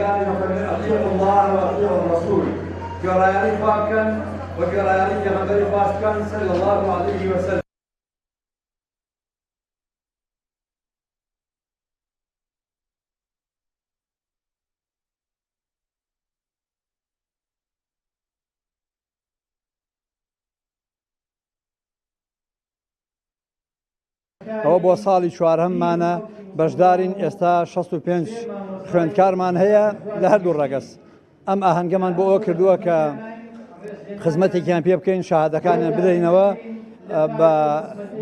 كان أطيعوا الله وأطيعوا الرسول كرايالي فاكن وكرايالي كغنبري فاسكن صلى الله عليه وسلم. ئەوە بۆ ساڵی چوارهەممانە بەشدارین ئێستا 65 خوێندکارمان هەیە لە هەردوو ڕەگەز. ئەم ئاهەنگەمان بۆ ئەوە کردووە کە خزمەتێکیان پێ بکەین شاهادەکانیان بدەینەوە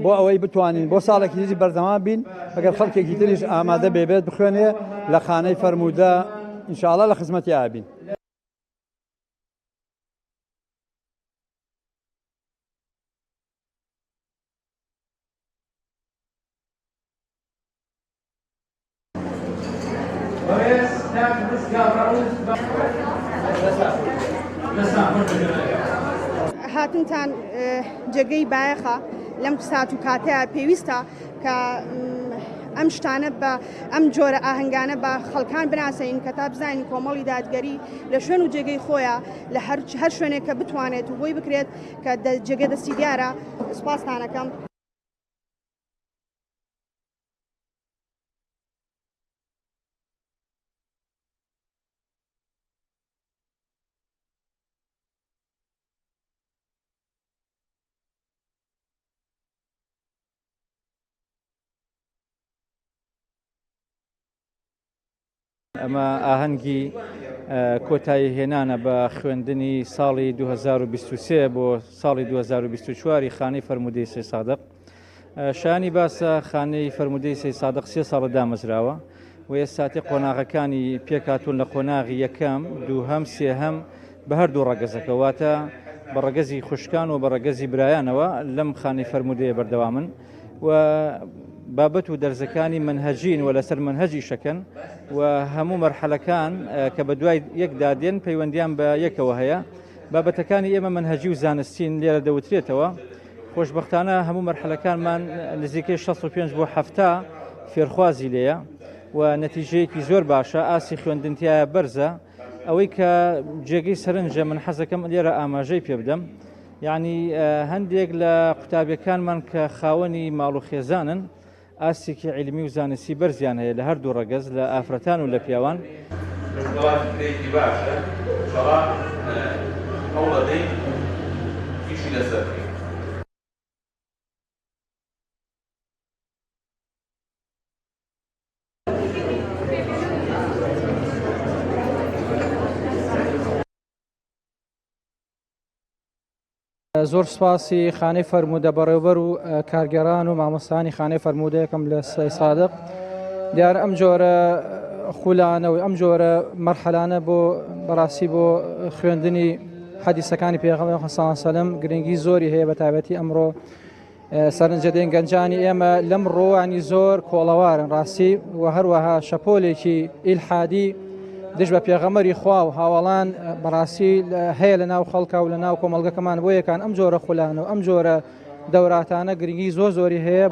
بۆ ئەوەی بتوانین بۆ ساڵێکی دیزی بەردەوام بین ئەگەر خەڵکێکی تریش ئامادە بێبێت بخوێنێ لە خانەی فەرموودە ئینشاءڵڵا لە خزمەتی ئابین. هاتنتان جێگەی بایەخە لەم سات و کاتەیە پێویستە کە ئەم شتانە بە ئەم جۆرە ئاهەنگانە بە خەڵکان بناسەین کە تا بزانین کۆمەڵی دادگەری لە شوێن و جێگەی خۆیە لە هەر شوێنێک کە بتوانێت و بۆی بکرێت کە جێگە دەستی دیارە. سوپاستانەکەم. ئەمە ئاهەنگی کۆتایی هێنانە بە خوێندنی ساڵی 2023 بۆ ساڵی 2024 خانەی فەرموودەی سێ سادق. شانی باسە خانەی فەرموودەی سێ سادق 3 ساڵە دامەزراوە و ئێستاتی قۆناغەکانی پێکاتون لە قۆناغی یەکەم، دووهەم، سێهەم بە هەردوو ڕەگەزەکە واتە بە ڕەگەزی خوشکان و بە ڕەگەزی برایانەوە لەم خانەی فەرموودەیە بەردەوامن و بابەت و دەرزەکانی منهەجین و لەسەر منهەجی شەکەن و هەموو مەرحەلەکان کە بە دوای یەکدا دێن پەیوەندیان بە یەکەوە هەیە. بابەتەکانی ئێمە منهەجی و زانستین لێرە دەوترێتەوە. خۆشبەختانە هەموو مەرحەلەکانمان نزیکەی 65 بۆ 70 فێرخوازی لێیە و نەتیجەیەکی زۆر باشە. ئاسی خوێندنتیایە بەرزە. ئەوەی کە جێگەی سەرنجە من حەزەکەم لێرە ئاماژەی پێ بدەم، یعنی هەندێک لە قوتابیەکانمان کە خاوەنی ماڵ و خێزانن ئاسێکی عیلمی و زانستی بەرزیان هەیە لە هەردوو ڕەگەز لە ئافرەتان و لە پیاوان. فکرێکی باشە شەڕا هەوڵەدەی کیشی لەسەر زۆر سپاسی خانەی فەرموودە بەڕێوەبەر و کارگەران و مامۆستانی خانەی فەرموودە یەکەم لە سێ سادق. دیارە ئەم جۆرە خولانەوەی ئەم جۆرە مەرحەلانە بۆ بەڕاستی بۆ خوێندنی حەدیسەکانی پێغەمبەر صلی الله علیه و سلم گرنگی زۆری هەیە بە تایبەتی ئەمڕۆ سەرنجەدەین گەنجانی ئێمە لەم ڕۆوانی زۆر کۆڵەوارن ڕاستی و هەروەها شەپۆلێکی ئیلحادی دژ بە پێغەمبەری خوا و هاوڵان بەڕاستی هەیە لە ناو خەڵکا و لە ناو کۆمەڵگەکەمان بۆ یەکان ئەم جۆرە خولانە و ئەم جۆرە دەوراتانە گرنگی زۆری هەیە.